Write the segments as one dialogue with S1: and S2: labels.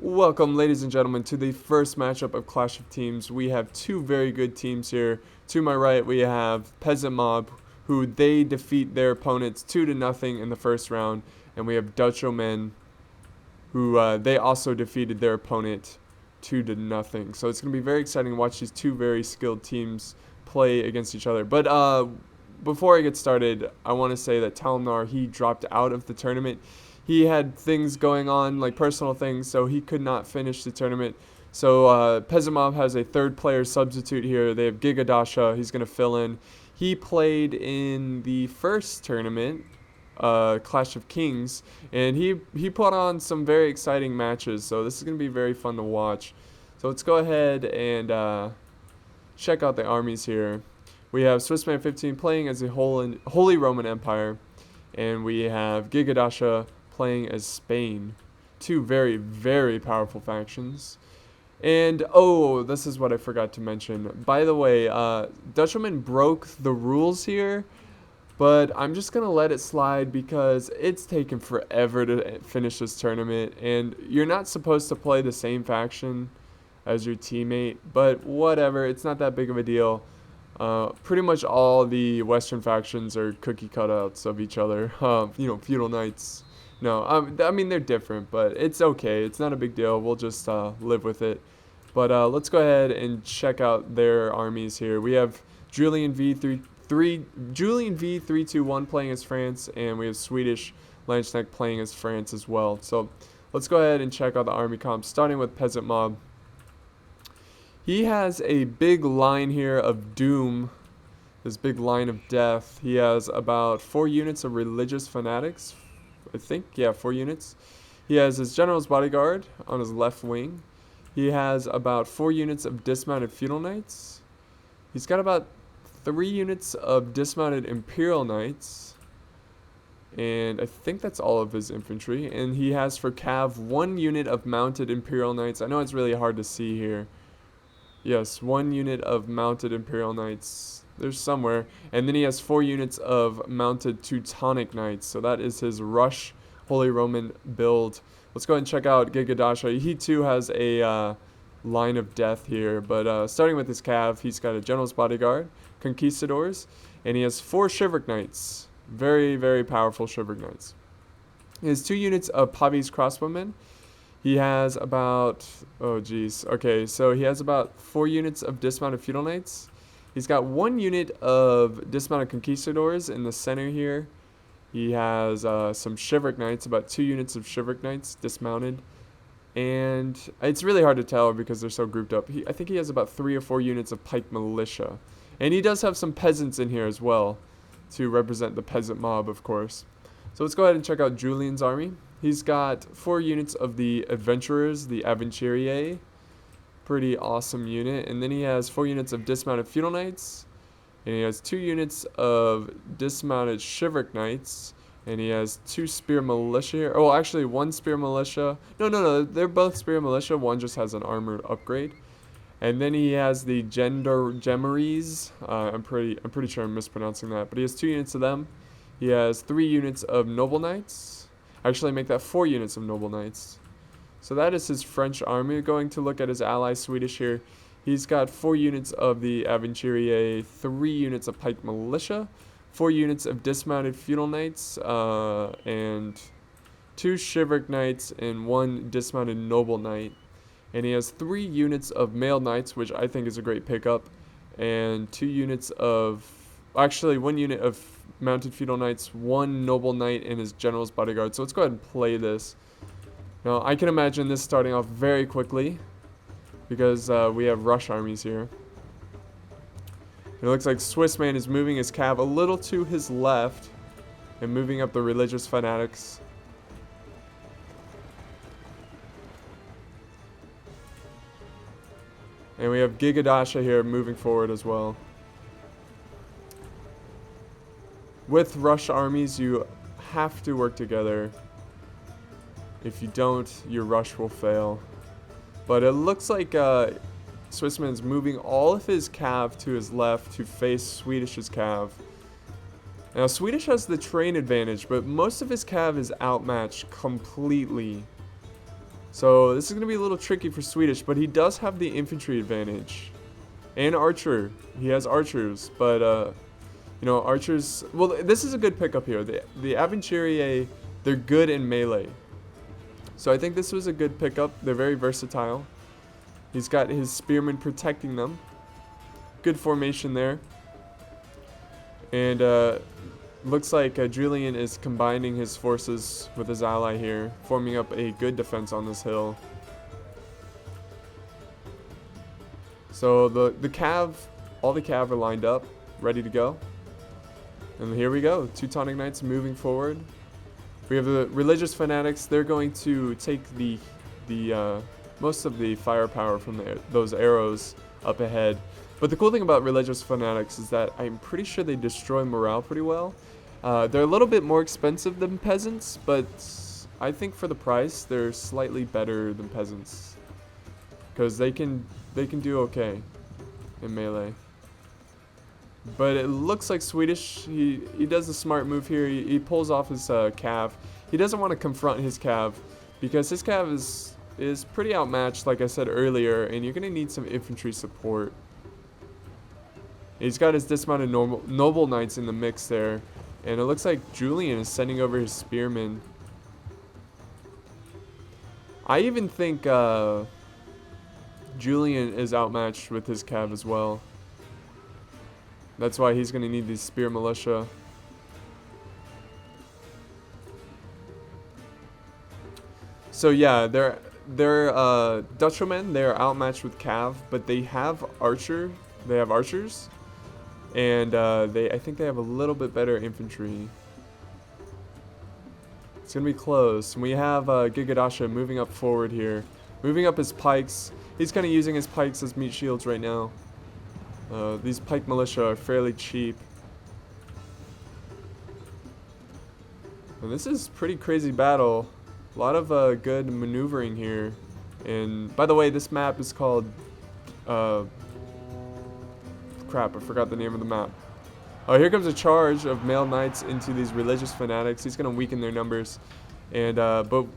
S1: Welcome, ladies and gentlemen, to the first matchup of Clash of Teams. We have two very good teams here. To my right, we have Peasant Mob, who they defeat their opponents 2-0 in the first round, and we have Dutchomen, who they also defeated their opponent 2-0. So it's going to be very exciting to watch these two very skilled teams play against each other. But before I get started, I want to say that Talnar, he dropped out of the tournament. He had things going on, like personal things, so he could not finish the tournament. So Peasant Mob has a third player substitute here. They have Gigadasha. He's going to fill in. He played in the first tournament, Clash of Kings, and he put on some very exciting matches. So this is going to be very fun to watch. So let's go ahead and check out the armies here. We have SwedishLandsknekt playing as the Holy Roman Empire, and we have Gigadasha playing as Spain. Two very, very powerful factions. And, oh, this is what I forgot to mention. By the way, Dutchomen broke the rules here, but I'm just going to let it slide because it's taken forever to finish this tournament, and you're not supposed to play the same faction as your teammate, but whatever, it's not that big of a deal. Pretty much all the Western factions are cookie cutouts of each other. Feudal Knights. No, I mean, they're different, but it's okay. It's not a big deal. We'll just live with it. But let's go ahead and check out their armies here. We have Julian V321 playing as France, and we have SwedishLandsknekt playing as France as well. So let's go ahead and check out the army comps, starting with Peasant Mob. He has a big line here of doom, this big line of death. He has about 4 units of religious fanatics, I think. Yeah, 4 units. He has his general's bodyguard on his left wing. He has about 4 units of dismounted feudal knights. He's got about 3 units of dismounted imperial knights. And I think that's all of his infantry. And he has for cav 1 unit of mounted imperial knights. I know it's really hard to see here. Yes, 1 unit of mounted Imperial Knights. There's somewhere. And then he has 4 units of mounted Teutonic Knights. So that is his Rush Holy Roman build. Let's go ahead and check out Gigadasha. He too has a line of death here. But starting with his cav, he's got a General's Bodyguard, Conquistadors, and he has 4 Shiveric Knights. Very, very powerful Shiveric Knights. He has 2 units of Pavis Crossbowmen. He has about, okay, so he has about 4 units of dismounted feudal knights. He's got 1 unit of dismounted conquistadors in the center here. He has some Shiveric Knights, about 2 units of Shiveric Knights dismounted. And it's really hard to tell because they're so grouped up. I think he has about 3 or 4 units of pike militia. And he does have some peasants in here as well to represent the peasant mob, of course. So let's go ahead and check out Julian's army. He's got 4 units of the adventurers, the Aventuriers. Pretty awesome unit. And then he has 4 units of dismounted feudal knights. And he has 2 units of dismounted Shiveric Knights. And he has 2 spear militia here. Oh, actually 1 spear militia. No. They're both spear militia. One just has an armored upgrade. And then he has the Gendarmeries. I'm pretty sure I'm mispronouncing that. But he has 2 units of them. He has 3 units of Noble Knights. Actually, make that 4 units of Noble Knights. So that is his French army. Going to look at his ally Swedish here. He's got 4 units of the Aventurier, 3 units of pike militia, 4 units of dismounted feudal knights, and 2 Shiveric Knights and 1 dismounted Noble Knight. And he has 3 units of mailed knights, which I think is a great pickup, and 2 units of, actually 1 unit of mounted feudal knights, 1 noble knight, and his general's bodyguard. So let's go ahead and play this. Now I can imagine this starting off very quickly because we have rush armies here. It looks like Swissman is moving his cav a little to his left and moving up the religious fanatics. And we have Gigadasha here moving forward as well. With rush armies, you have to work together. If you don't, your rush will fail. But it looks like Swissman's moving all of his cav to his left to face Swedish's cav. Now, Swedish has the terrain advantage, but most of his cav is outmatched completely. So this is going to be a little tricky for Swedish, but he does have the infantry advantage. And archer. He has archers, but you know, archers, well, this is a good pickup here. The Aventurier, they're good in melee. So I think this was a good pickup. They're very versatile. He's got his spearmen protecting them. Good formation there. And looks like Julian is combining his forces with his ally here, forming up a good defense on this hill. So the cav, all the cav are lined up, ready to go. And here we go, Teutonic Knights moving forward. We have the religious fanatics. They're going to take the most of the firepower from those arrows up ahead. But the cool thing about religious fanatics is that I'm pretty sure they destroy morale pretty well. They're a little bit more expensive than peasants, but I think for the price, they're slightly better than peasants, because they can do okay in melee. But it looks like Swedish, he does a smart move here. He pulls off his cav. He doesn't want to confront his cav because his cav is pretty outmatched, like I said earlier, and you're going to need some infantry support. He's got his dismounted noble knights in the mix there, and it looks like Julian is sending over his spearmen. I even think Julian is outmatched with his cav as well. That's why he's going to need these spear militia. So yeah, they're Dutchomen. They're outmatched with cav, but they have archers, and I think they have a little bit better infantry. It's gonna be close. And we have Gigadasha moving up forward here, moving up his pikes. He's kind of using his pikes as meat shields right now. These pike militia are fairly cheap. And this is pretty crazy battle. A lot of good maneuvering here. And by the way, this map is called crap, I forgot the name of the map. Oh, here comes a charge of male knights into these religious fanatics. He's gonna weaken their numbers, and but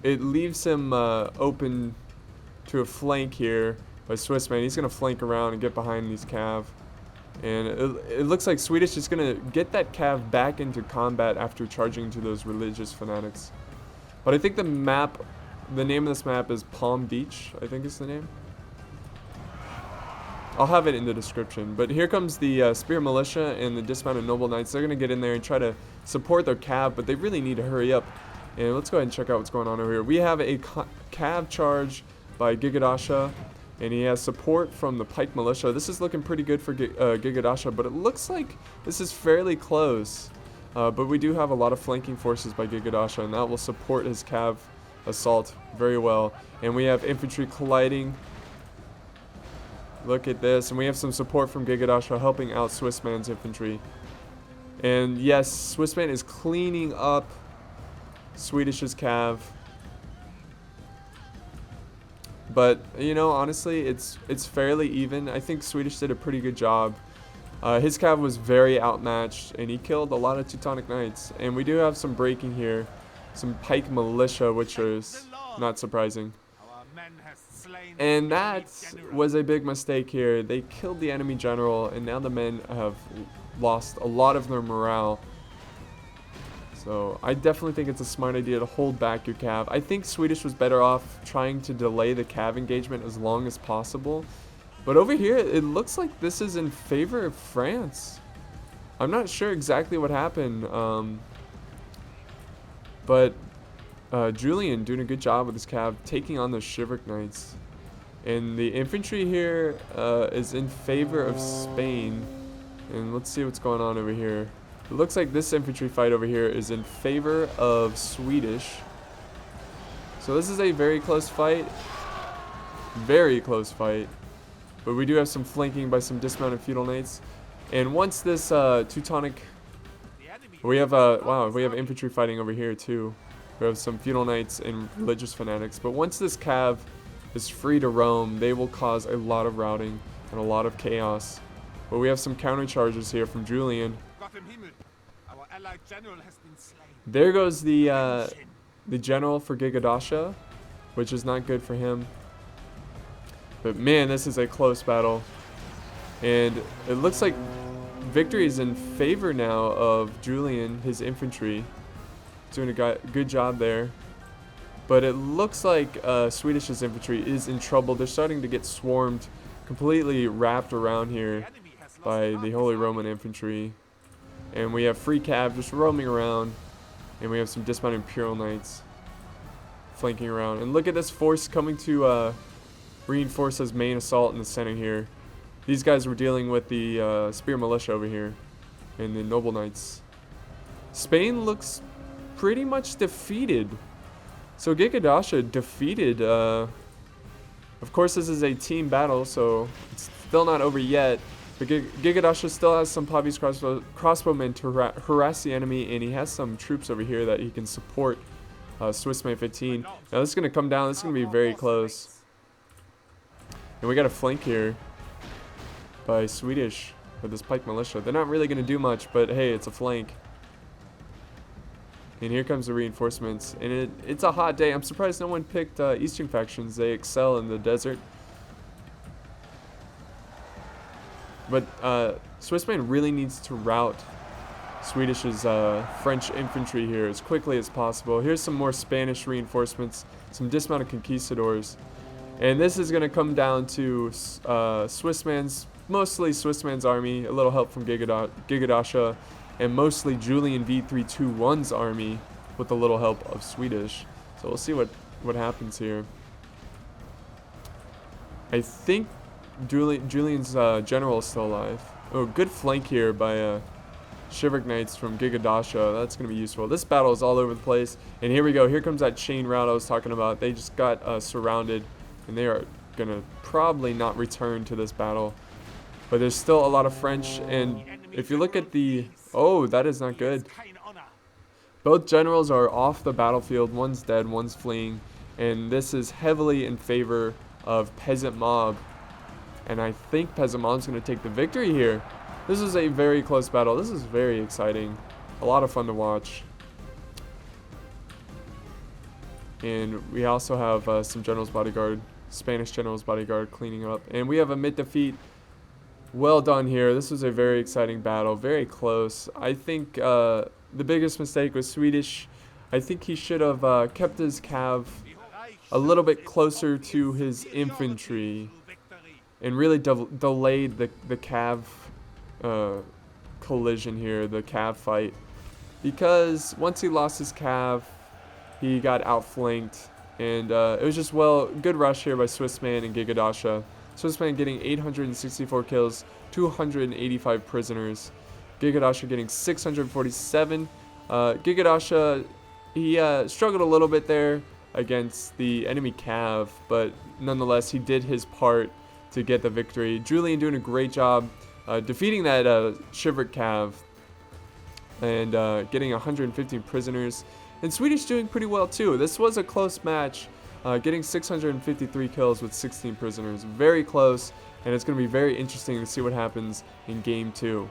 S1: it leaves him open to a flank here by Swissman. He's gonna flank around and get behind these cav, and it looks like Swedish is gonna get that cav back into combat after charging into those religious fanatics. But I think the name of this map is Palm Beach, I think is the name. I'll have it in the description. But here comes the Spear Militia and the Dismounted Noble Knights. They're going to get in there and try to support their cav, but they really need to hurry up. And let's go ahead and check out what's going on over here. We have a cav charge by Gigadasha, and he has support from the Pike Militia. This is looking pretty good for Gigadasha, but it looks like this is fairly close. But we do have a lot of flanking forces by Gigadasha, and that will support his cav assault very well. And we have infantry colliding. Look at this, and we have some support from Gigadasha helping out Swissman's infantry. And yes, Swissman is cleaning up Swedish's cav. But you know, honestly, it's fairly even. I think Swedish did a pretty good job. His cav was very outmatched, and he killed a lot of Teutonic Knights. And we do have some breaking here, some Pike Militia, which is not surprising. And that was a big mistake here. They killed the enemy general, and now the men have lost a lot of their morale. So I definitely think it's a smart idea to hold back your cav. I think Swedish was better off trying to delay the cav engagement as long as possible. But over here, it looks like this is in favor of France. I'm not sure exactly what happened. But Julian doing a good job with his cav, taking on the Chivalric Knights. And the infantry here is in favor of Spain. And let's see what's going on over here. It looks like this infantry fight over here is in favor of Swedish. So this is a very close fight. Very close fight. But we do have some flanking by some dismounted feudal knights. And once this Teutonic... We have infantry fighting over here too. We have some feudal knights and religious fanatics. But once this cav is free to roam, they will cause a lot of routing and a lot of chaos. But we have some counter charges here from Julian. There goes the general for Gigadasha. which is not good for him. But man, this is a close battle. And it looks like victory is in favor now of Julian, his infantry. Doing a good job there. But it looks like Swedish's infantry is in trouble. They're starting to get swarmed, completely wrapped around here by the Holy Roman infantry. And we have free cav just roaming around. And we have some dismounted Imperial Knights flanking around. And look at this force coming to reinforce his main assault in the center here. These guys were dealing with the Spear Militia over here and the Noble Knights. Spain looks pretty much defeated. So Gigadasha defeated, of course this is a team battle, so it's still not over yet. But Gigadasha still has some Pavi's crossbowmen to harass the enemy, and he has some troops over here that he can support Swissman 15. Now this is going to come down, this is going to be very close. And we got a flank here by Swedish with this Pike Militia. They're not really going to do much, but hey, it's a flank. And here comes the reinforcements. And it's a hot day. I'm surprised no one picked Eastern factions. They excel in the desert. But Swissman really needs to rout Swedish's French infantry here as quickly as possible. Here's some more Spanish reinforcements. Some dismounted conquistadors. And this is going to come down to mostly Swissman's army. A little help from Gigadasha. And mostly Julian V321's army with a little help of Swedish. So we'll see what happens here. I think Julian's general is still alive. Oh, good flank here by Shiveric Knights from Gigadasha. That's going to be useful. This battle is all over the place. And here we go. Here comes that chain rout I was talking about. They just got surrounded. And they are going to probably not return to this battle. But there's still a lot of French. And if you look at the... Oh, that is not good. Both generals are off the battlefield. One's dead, one's fleeing. And this is heavily in favor of Peasant Mob. And I think Peasant Mob's going to take the victory here. This is a very close battle. This is very exciting. A lot of fun to watch. And we also have some General's Bodyguard, Spanish General's Bodyguard cleaning up. And we have a mid-defeat. Well done here. This was a very exciting battle. Very close. I think the biggest mistake was Swedish. I think he should have kept his cav a little bit closer to his infantry and really delayed the cav collision here, the cav fight. Because once he lost his cav, he got outflanked. And it was just, good rush here by Swissman and Gigadasha. Swissman getting 864 kills, 285 prisoners. Gigadasha getting 647. Gigadasha, he struggled a little bit there against the enemy cav, but nonetheless, he did his part to get the victory. Julian doing a great job defeating that Shiveric cav and getting 115 prisoners. And Swedish doing pretty well too. This was a close match. Getting 653 kills with 16 prisoners. Very close, and it's going to be very interesting to see what happens in Game 2.